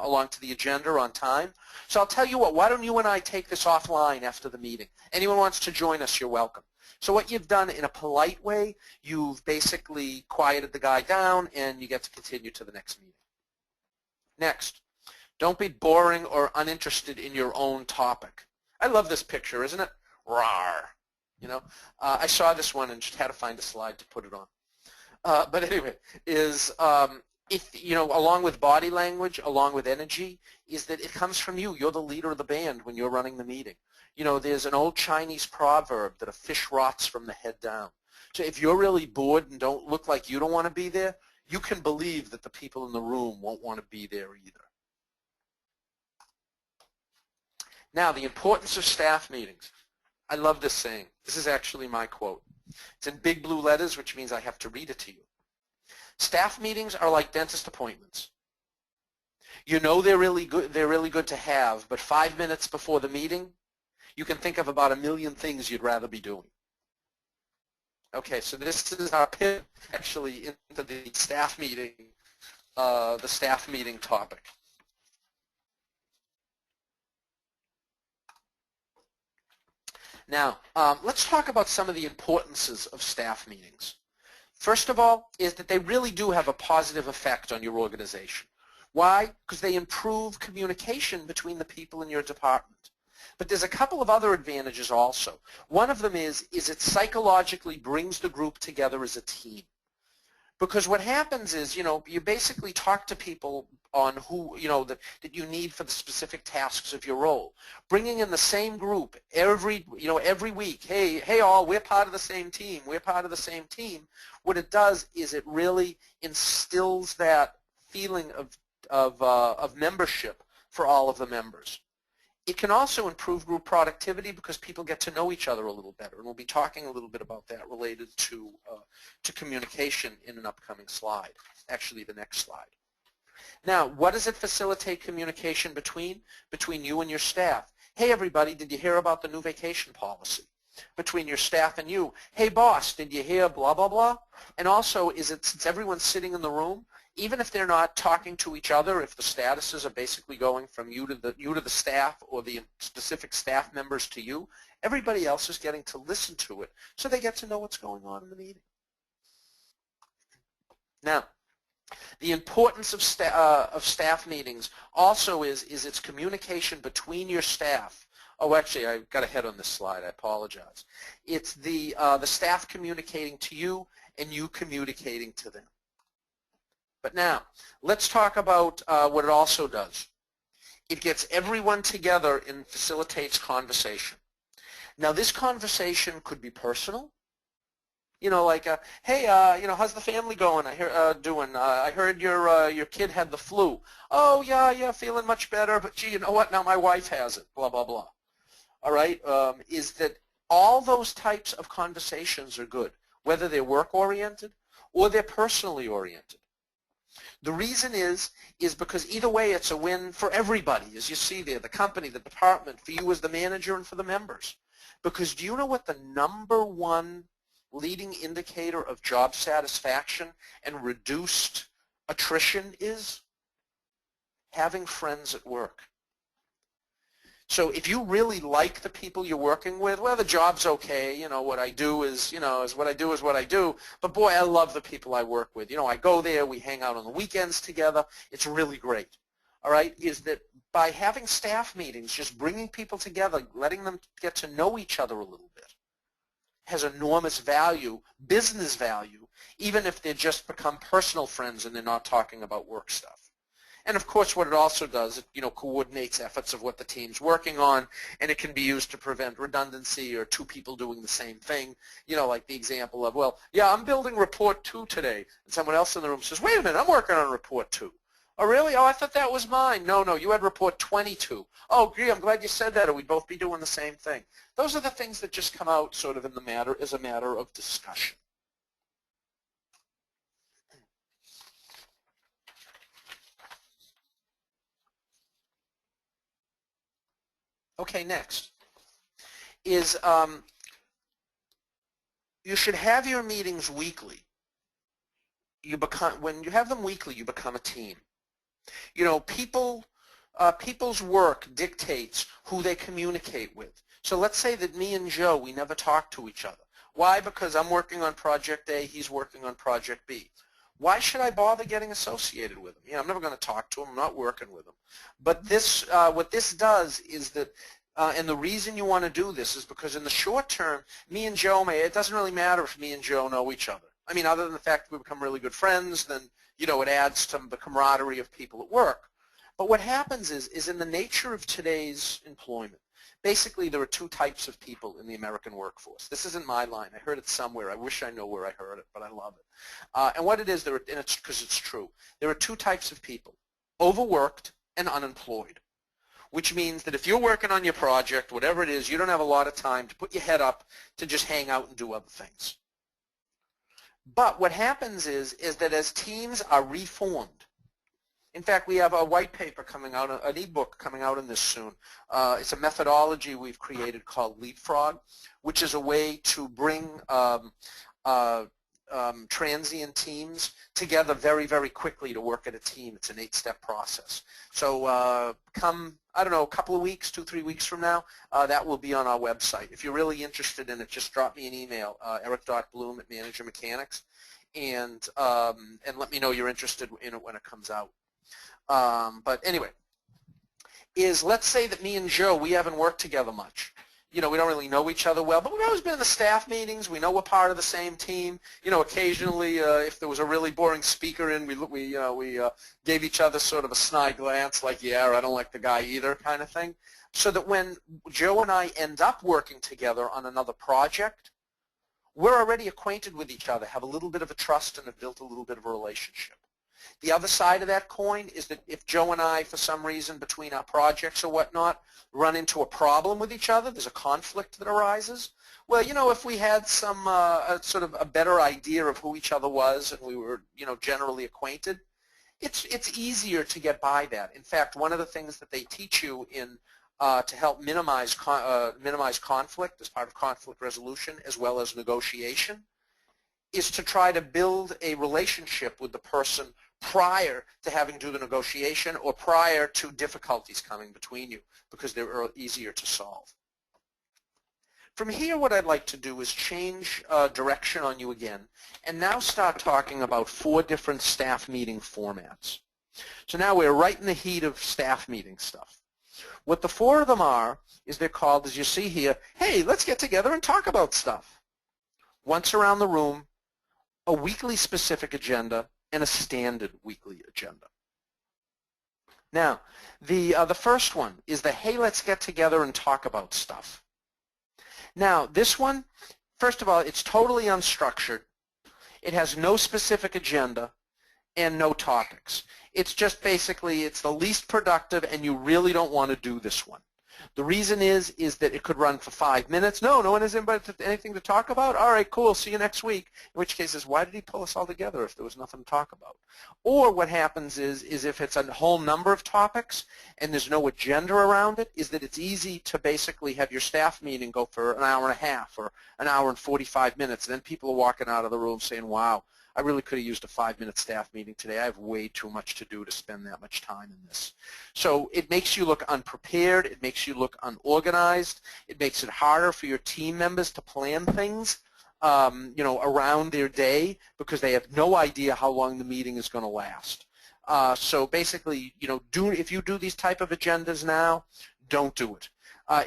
Speaker 1: along to the agenda on time. So I'll tell you what, why don't you and I take this offline after the meeting? Anyone wants to join us, you're welcome. So what you've done in a polite way, you've basically quieted the guy down and you get to continue to the next meeting. Next, don't be boring or uninterested in your own topic. I love this picture, isn't it? Rawr. You know, I saw this one and just had to find a slide to put it on. But anyway, if, you know, along with body language, along with energy, is that it comes from you. You're the leader of the band when you're running the meeting. You know, there's an old Chinese proverb that a fish rots from the head down. So if you're really bored and don't look like you don't want to be there, you can believe that the people in the room won't want to be there either. Now, the importance of staff meetings. I love this saying. This is actually my quote. It's in big blue letters, which means I have to read it to you. Staff meetings are like dentist appointments. You know they're really good to have, but 5 minutes before the meeting, you can think of about 1 million things you'd rather be doing. Okay, so this is our pivot actually into the staff meeting topic. Now, let's talk about some of the importances of staff meetings. First of all is that they really do have a positive effect on your organization. Why? Because they improve communication between the people in your department. But there's a couple of other advantages also. One of them is it psychologically brings the group together as a team. Because what happens is, you know, you basically talk to people on who, you know, that you need for the specific tasks of your role. Bringing in the same group every week, hey all, we're part of the same team, we're part of the same team. What it does is it really instills that feeling of membership for all of the members. It can also improve group productivity because people get to know each other a little better, and we'll be talking a little bit about that related to communication in an upcoming slide, actually the next slide. Now, what does it facilitate communication between you and your staff? Hey everybody, did you hear about the new vacation policy? Between your staff and you, hey boss, did you hear blah, blah, blah? And also, since everyone's sitting in the room, even if they're not talking to each other, if the statuses are basically going from you to the staff or the specific staff members to you, everybody else is getting to listen to it, so they get to know what's going on in the meeting. Now, the importance of staff meetings also is its communication between your staff. Oh, actually, I got ahead on this slide. I apologize. It's the staff communicating to you and you communicating to them. But now, let's talk about what it also does. It gets everyone together and facilitates conversation. Now, this conversation could be personal. You know, like, hey, you know, how's the family going? I heard your kid had the flu. Oh, yeah, feeling much better, but gee, you know what? Now my wife has it. Blah, blah, blah. All right, is that all those types of conversations are good, whether they're work-oriented or they're personally oriented. The reason is because either way it's a win for everybody, as you see there, the company, the department, for you as the manager and for the members. Because do you know what the #1 leading indicator of job satisfaction and reduced attrition is? Having friends at work. So if you really like the people you're working with, well, the job's okay. You know, what I do is, you know, is what I do. But boy, I love the people I work with. You know, I go there, we hang out on the weekends together. It's really great. All right, is that by having staff meetings, just bringing people together, letting them get to know each other a little bit, has enormous value, business value, even if they just become personal friends and they're not talking about work stuff. And of course, what it also does, it, you know, coordinates efforts of what the team's working on, and it can be used to prevent redundancy or two people doing the same thing. You know, like the example of, well, yeah, I'm building report 2 today, and someone else in the room says, wait a minute, I'm working on report 2. Oh, really? Oh, I thought that was mine. No, you had report 22. Oh, gee, I'm glad you said that, or we'd both be doing the same thing. Those are the things that just come out sort of in the matter as a matter of discussion. Okay, next is you should have your meetings weekly. When you have them weekly, you become a team. You know, people's work dictates who they communicate with. So let's say that me and Joe, we never talk to each other. Why? Because I'm working on project A, he's working on project B. Why should I bother getting associated with him? You know, I'm never going to talk to him. I'm not working with him. But this, what this does is that, and the reason you want to do this is because in the short term, me and Joe it doesn't really matter if me and Joe know each other. I mean, other than the fact that we become really good friends, then, you know, it adds to the camaraderie of people at work. But what happens is in the nature of today's employment, basically there are 2 types of people in the American workforce. This isn't my line. I heard it somewhere. I wish I know where I heard it, but I love it. And what it is, and it's because it's true, there are 2 types of people, overworked and unemployed, which means that if you're working on your project, whatever it is, you don't have a lot of time to put your head up to just hang out and do other things. But what happens is that as teams are reformed, in fact, we have a white paper coming out, an e-book coming out in this soon. It's a methodology we've created called Leapfrog, which is a way to bring transient teams together very, very quickly to work at a team. It's an 8-step process. So come, I don't know, a couple of weeks, 2-3 weeks from now, that will be on our website. If you're really interested in it, just drop me an email, eric.bloom@managermechanics, and let me know you're interested in it when it comes out. But anyway, let's say that me and Joe, we haven't worked together much. You know, we don't really know each other well, but we've always been in the staff meetings. We know we're part of the same team. You know, occasionally, if there was a really boring speaker in, we gave each other sort of a snide glance, like, yeah, I don't like the guy either, kind of thing. So that when Joe and I end up working together on another project, we're already acquainted with each other, have a little bit of a trust, and have built a little bit of a relationship. The other side of that coin is that if Joe and I, for some reason, between our projects or whatnot, run into a problem with each other, there's a conflict that arises, well, you know, if we had some sort of a better idea of who each other was and we were, you know, generally acquainted, it's easier to get by that. In fact, one of the things that they teach you in to help minimize conflict as part of conflict resolution as well as negotiation is to try to build a relationship with the person prior to having to do the negotiation or prior to difficulties coming between you, because they're easier to solve. From here, what I'd like to do is change direction on you again and now start talking about 4 different staff meeting formats. So now we're right in the heat of staff meeting stuff. What the 4 of them are is they're called, as you see here, hey, let's get together and talk about stuff. Once around the room, a weekly specific agenda, and a standard weekly agenda. Now, the first one is the, hey, let's get together and talk about stuff. Now, this one, first of all, it's totally unstructured. It has no specific agenda and no topics. It's just basically, it's the least productive, and you really don't want to do this one. The reason is that it could run for 5 minutes. No one has anything to talk about? All right, cool, see you next week. In which case, why did he pull us all together if there was nothing to talk about? Or what happens is if it's a whole number of topics and there's no agenda around it, is that it's easy to basically have your staff meeting go for an hour and a half or an hour and 45 minutes, and then people are walking out of the room saying, wow, I really could have used a 5-minute staff meeting today. I have way too much to do to spend that much time in this. So it makes you look unprepared. It makes you look unorganized. It makes it harder for your team members to plan things, around their day, because they have no idea how long the meeting is going to last. So basically, if you do these type of agendas now, don't do it.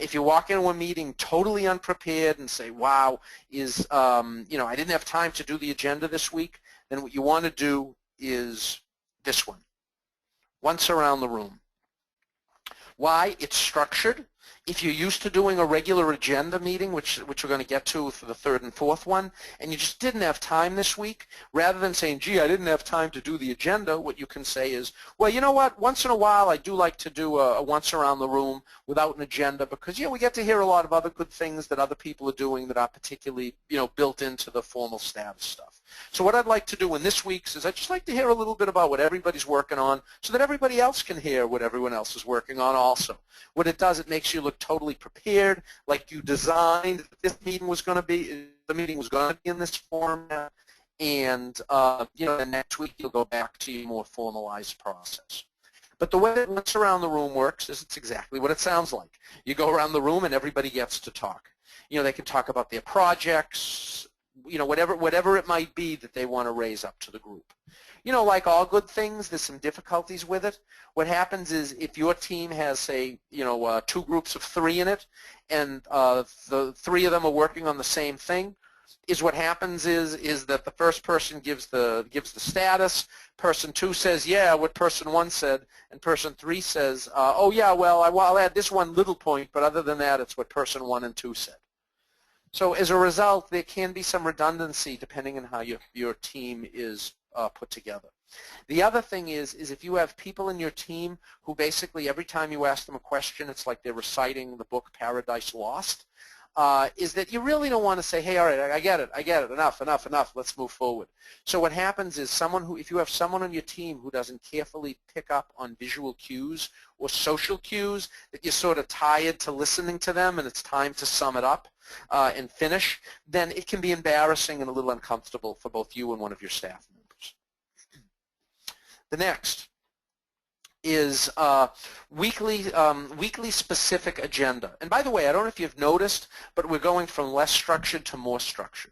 Speaker 1: If you walk into a meeting totally unprepared and say, wow, I didn't have time to do the agenda this week, then what you want to do is this one, once around the room. Why? It's structured. If you're used to doing a regular agenda meeting, which we're going to get to for the third and fourth one, and you just didn't have time this week, rather than saying, gee, I didn't have time to do the agenda, what you can say is, well, you know what, once in a while I do like to do a once around the room without an agenda, because, we get to hear a lot of other good things that other people are doing that are particularly, built into the formal status stuff. So what I'd like to do in this week's is I'd just like to hear a little bit about what everybody's working on so that everybody else can hear what everyone else is working on also. What it does, it makes you look totally prepared, like you designed that this meeting was going to be, the meeting was going to be in this format, and the next week you'll go back to your more formalized process. But the way that once around the room works is it's exactly what it sounds like. You go around the room and everybody gets to talk. They can talk about their projects, whatever it might be that they want to raise up to the group. Like all good things, there's some difficulties with it. What happens is if your team has, say, 2 groups of 3 in it, and the 3 of them are working on the same thing, what happens is that the first person gives the status, person 2 says, yeah, what person 1 said, and person 3 says, oh yeah, well, I'll add this one little point, but other than that, it's what person 1 and 2 said. So as a result, there can be some redundancy depending on how your team is put together. The other thing is if you have people in your team who basically every time you ask them a question, it's like they're reciting the book Paradise Lost, is that you really don't want to say, hey, all right, I get it, enough, let's move forward. So what happens is if you have someone on your team who doesn't carefully pick up on visual cues or social cues, that you're sort of tired to listening to them and it's time to sum it up and finish, then it can be embarrassing and a little uncomfortable for both you and one of your staff members. The next is weekly specific agenda. And by the way, I don't know if you've noticed, but we're going from less structured to more structured.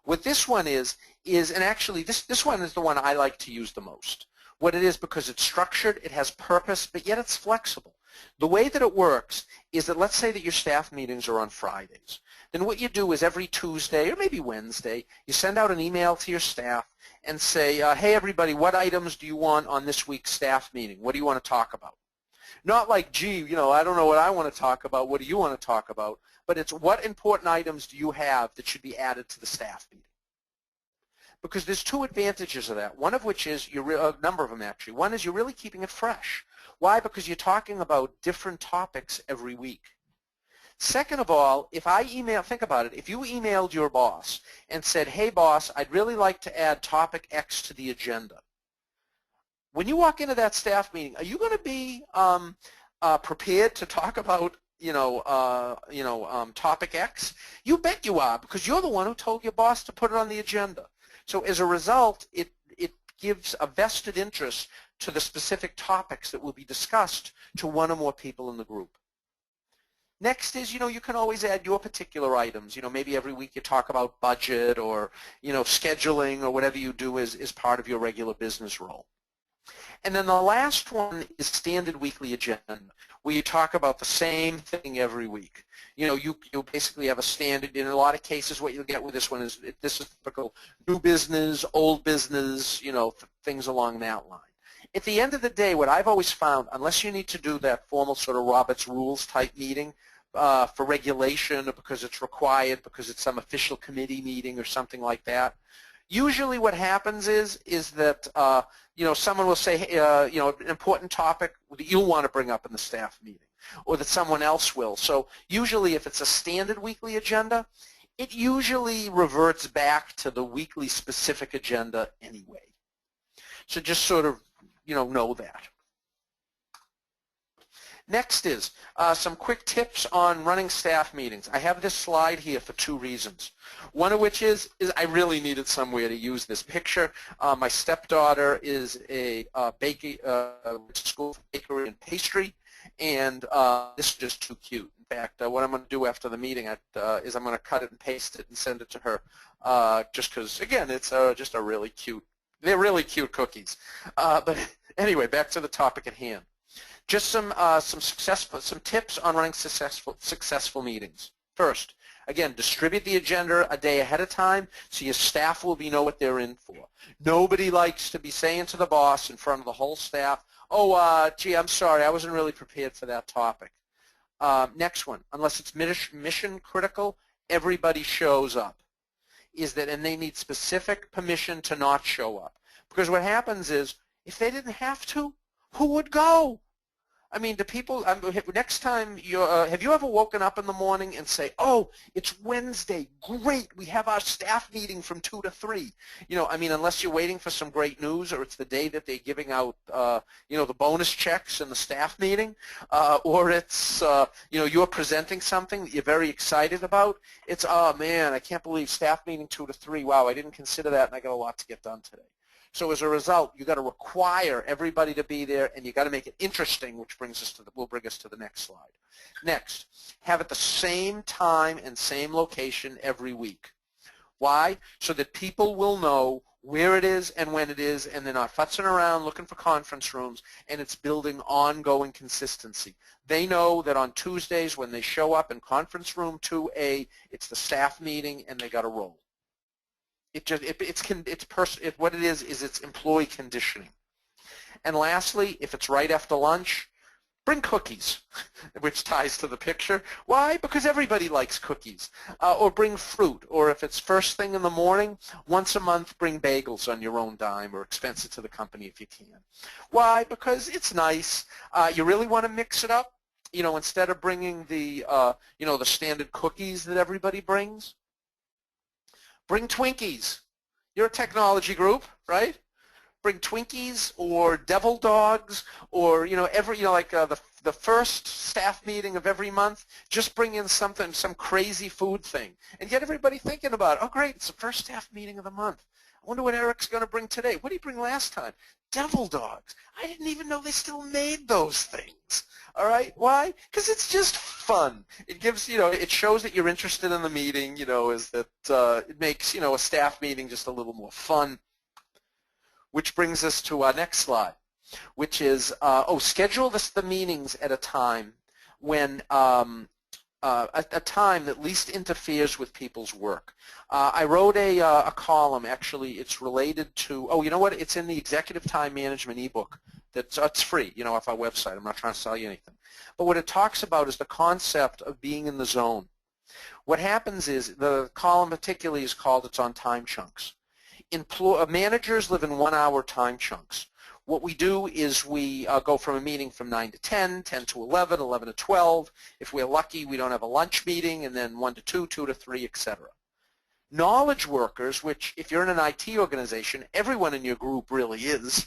Speaker 1: What this one is and actually this one is the one I like to use the most. What it is, because it's structured, it has purpose, but yet it's flexible. The way that it works is that, let's say that your staff meetings are on Fridays. Then what you do is every Tuesday or maybe Wednesday, you send out an email to your staff and say, hey everybody, what items do you want on this week's staff meeting? What do you want to talk about? Not like, gee, I don't know what I want to talk about. What do you want to talk about? But it's what important items do you have that should be added to the staff meeting? Because there's 2 advantages of that, one of which is, a number of them actually. One is you're really keeping it fresh. Why? Because you're talking about different topics every week. Second of all, think about it, if you emailed your boss and said, hey boss, I'd really like to add topic X to the agenda. When you walk into that staff meeting, are you going to be prepared to talk about topic X? You bet you are, because you're the one who told your boss to put it on the agenda. So as a result, it gives a vested interest to the specific topics that will be discussed to one or more people in the group. Next is, you can always add your particular items. Maybe every week you talk about budget or, scheduling or whatever you do as part of your regular business role. And then the last one is standard weekly agenda, where you talk about the same thing every week. You basically have a standard. In a lot of cases, what you'll get with this one is, this is typical new business, old business, things along that line. At the end of the day, what I've always found, unless you need to do that formal sort of Robert's Rules type meeting, for regulation or because it's required, because it's some official committee meeting or something like that. Usually what happens is that someone will say, hey, an important topic that you'll want to bring up in the staff meeting, or that someone else will. So usually if it's a standard weekly agenda, it usually reverts back to the weekly specific agenda anyway. So just sort of, know that. Next is some quick tips on running staff meetings. I have this slide here for two reasons. One of which is I really needed somewhere to use this picture. My stepdaughter is a school for bakery and pastry, and this is just too cute. In fact, what I'm going to do after the meeting is I'm going to cut it and paste it and send it to her, just because, again, it's just a really cute. They're really cute cookies. But anyway, back to the topic at hand. Just some tips on running successful meetings. First, again, distribute the agenda a day ahead of time so your staff will know what they're in for. Nobody likes to be saying to the boss in front of the whole staff, oh, gee, I'm sorry, I wasn't really prepared for that topic. Next one, unless it's mission critical, everybody shows up. And they need specific permission to not show up. Because what happens is, if they didn't have to, who would go? I mean, do people, next time, have you ever woken up in the morning and say, oh, it's Wednesday, great, we have our staff meeting from 2 to 3. Unless you're waiting for some great news, or it's the day that they're giving out, the bonus checks in the staff meeting, or it's, you're presenting something that you're very excited about. It's, oh, man, I can't believe staff meeting 2 to 3. Wow, I didn't consider that, and I got a lot to get done today. So as a result, you got to require everybody to be there, and you got to make it interesting, which will bring us to the next slide. Next, have it the same time and same location every week. Why? So that people will know where it is and when it is, and they're not futzing around looking for conference rooms, and it's building ongoing consistency. They know that on Tuesdays when they show up in conference room 2A, it's the staff meeting, and they got to roll. What it is it's employee conditioning. And lastly, if it's right after lunch, bring cookies, which ties to the picture. Why? Because everybody likes cookies. Or bring fruit. Or if it's first thing in the morning, once a month, bring bagels on your own dime, or expense it to the company if you can. Why? Because it's nice. You really want to mix it up. Instead of bringing the standard cookies that everybody brings, bring Twinkies. You're a technology group, right? Bring Twinkies or Devil Dogs, or the first staff meeting of every month. Just bring in some crazy food thing, and get everybody thinking about it. Oh, great! It's the first staff meeting of the month. I wonder what Eric's going to bring today. What did he bring last time? Devil Dogs. I didn't even know they still made those things. All right, why? Because it's just fun. It gives, it shows that you're interested in the meeting. It makes, a staff meeting just a little more fun. Which brings us to our next slide, which is, schedule the meetings at a time when a time that least interferes with people's work. I wrote a column, actually, it's related to, it's in the Executive Time Management ebook. It's free, off our website. I'm not trying to sell you anything. But what it talks about is the concept of being in the zone. What happens is, the column particularly is called It's on Time Chunks. Managers live in 1-hour time chunks. What we do is we go from a meeting from 9 to 10, 10 to 11, 11 to 12. If we're lucky, we don't have a lunch meeting, and then 1 to 2, 2 to 3, etc. Knowledge workers, which if you're in an IT organization, everyone in your group really is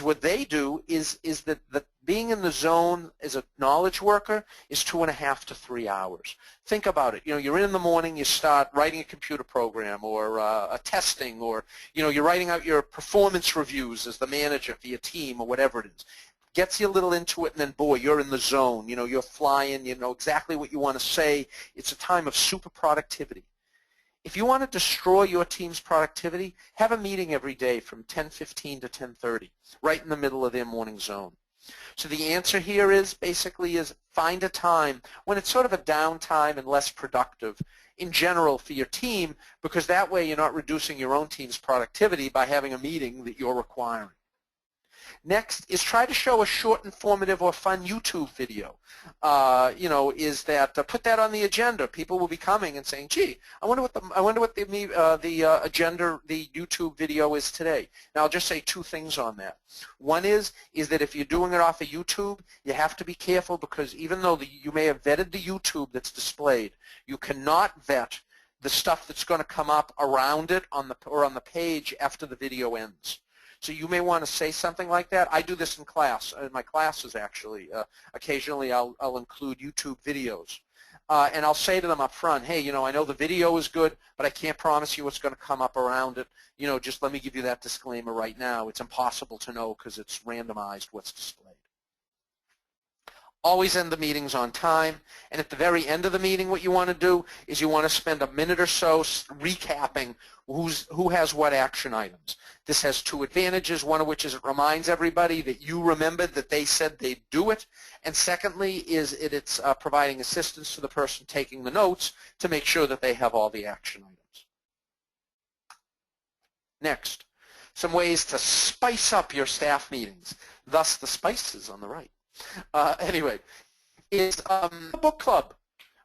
Speaker 1: what they do is that being in the zone as a knowledge worker is 2.5 to 3 hours. Think about it. You're in the morning, you start writing a computer program or a testing, or you're writing out your performance reviews as the manager for your team or whatever it is. Gets you a little into it, and then, boy, you're in the zone. You're flying. You know exactly what you want to say. It's a time of super productivity. If you want to destroy your team's productivity, have a meeting every day from 10:15 to 10:30, right in the middle of their morning zone. So the answer here is find a time when it's sort of a downtime and less productive in general for your team, because that way you're not reducing your own team's productivity by having a meeting that you're requiring. Next is try to show a short, informative, or fun YouTube video. Is that put that on the agenda. People will be coming and saying, "Gee, I wonder what the agenda, the YouTube video is today." Now, I'll just say two things on that. One is that if you're doing it off of YouTube, you have to be careful, because even though you may have vetted the YouTube that's displayed, you cannot vet the stuff that's going to come up around it on the page after the video ends. So you may want to say something like that. I do this in class, in my classes actually. Occasionally I'll include YouTube videos. And I'll say to them up front, hey, I know the video is good, but I can't promise you what's going to come up around it. Just let me give you that disclaimer right now. It's impossible to know because it's randomized what's displayed. Always end the meetings on time, and at the very end of the meeting what you want to do is you want to spend a minute or so recapping who has what action items. This has two advantages, one of which is it reminds everybody that you remembered that they said they'd do it, and secondly is it's providing assistance to the person taking the notes to make sure that they have all the action items. Next, some ways to spice up your staff meetings, thus the spices on the right. Anyway, is a book club.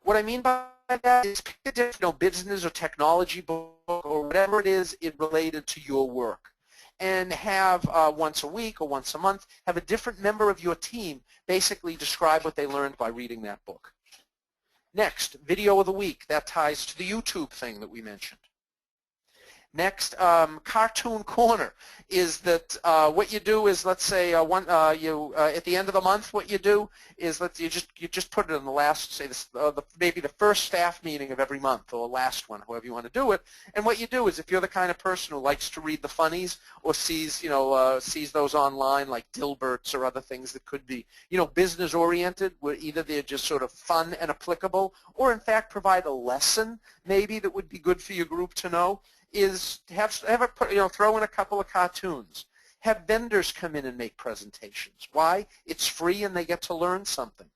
Speaker 1: What I mean by that is pick a different business or technology book or whatever it is related to your work, and have once a week or once a month have a different member of your team basically describe what they learned by reading that book. Next, video of the week. That ties to the YouTube thing that we mentioned. Next, cartoon corner is that what you do is, let's say at the end of the month, what you do is you just put it in the last, say maybe the first staff meeting of every month, or the last one, however you want to do it. And what you do is, if you're the kind of person who likes to read the funnies or sees those online like Dilbert's or other things that could be business oriented, where either they're just sort of fun and applicable, or in fact provide a lesson maybe that would be good for your group to know, is throw in a couple of cartoons. Have vendors come in and make presentations. Why? It's free and they get to learn something.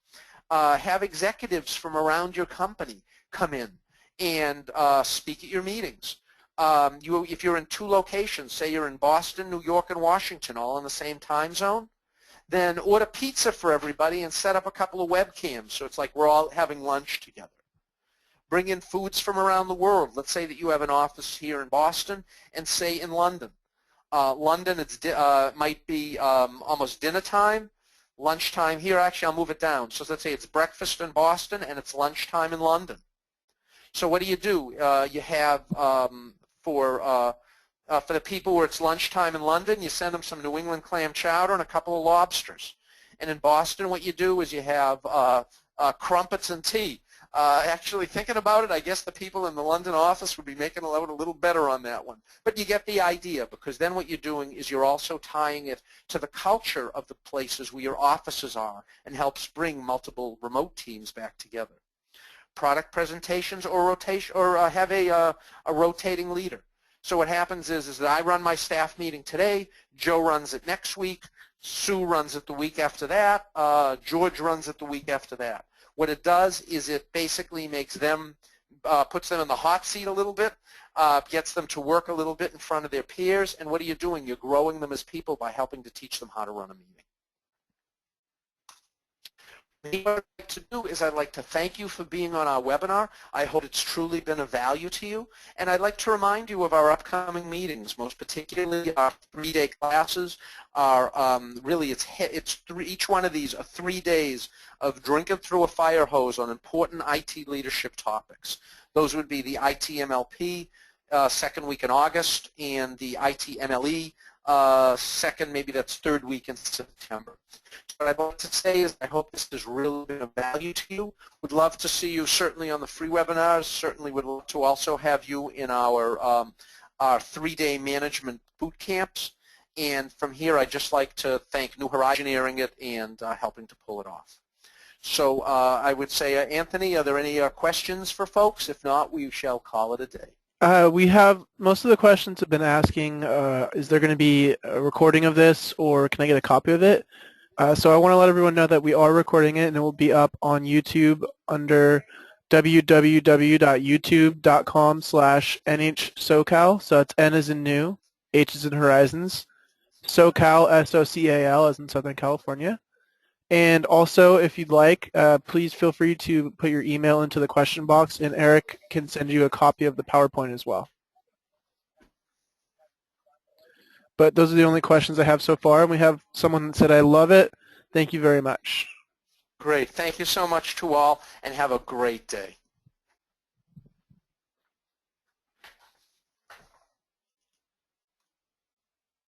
Speaker 1: Have executives from around your company come in and speak at your meetings. If you're in two locations, say you're in Boston, New York, and Washington, all in the same time zone, then order pizza for everybody and set up a couple of webcams so it's like we're all having lunch together. Bring in foods from around the world. Let's say that you have an office here in Boston and say in London. London, might be almost dinner time, lunchtime here. Actually, I'll move it down. So let's say it's breakfast in Boston and it's lunchtime in London. So what do? You have for the people where it's lunchtime in London, you send them some New England clam chowder and a couple of lobsters. And in Boston, what you do is you have crumpets and tea. Actually, thinking about it, I guess the people in the London office would be making a little better on that one. But you get the idea, because then what you're doing is you're also tying it to the culture of the places where your offices are, and helps bring multiple remote teams back together. Product presentations or rotation, or have a rotating leader. So what happens is that I run my staff meeting today, Joe runs it next week, Sue runs it the week after that, George runs it the week after that. What it does is it basically makes them, puts them in the hot seat a little bit, gets them to work a little bit in front of their peers, and what are you doing? You're growing them as people by helping to teach them how to run a meeting. What I'd like to do is I'd like to thank you for being on our webinar. I hope it's truly been of value to you, and I'd like to remind you of our upcoming meetings, most particularly our 3-day classes. Each one of these are 3 days of drinking through a fire hose on important IT leadership topics. Those would be the ITMLP second week in August, and the ITMLE third week in September. What I'd like to say is I hope this has really been of value to you. Would love to see you certainly on the free webinars. Certainly would love to also have you in our 3-day management boot camps. And from here, I'd just like to thank New Horizon engineering it and helping to pull it off. So I would say, Anthony, are there any questions for folks? If not, we shall call it a day.
Speaker 2: We have, most of the questions have been asking, is there going to be a recording of this, or can I get a copy of it? So I want to let everyone know that we are recording it, and it will be up on YouTube under www.youtube.com/NHSocal. So that's N as in new, H as in horizons, SoCal, S-O-C-A-L, as in Southern California. And also, if you'd like, please feel free to put your email into the question box, and Eric can send you a copy of the PowerPoint as well. But those are the only questions I have so far, and we have someone that said, I love it. Thank you very much.
Speaker 1: Great. Thank you so much to all, and have a great day.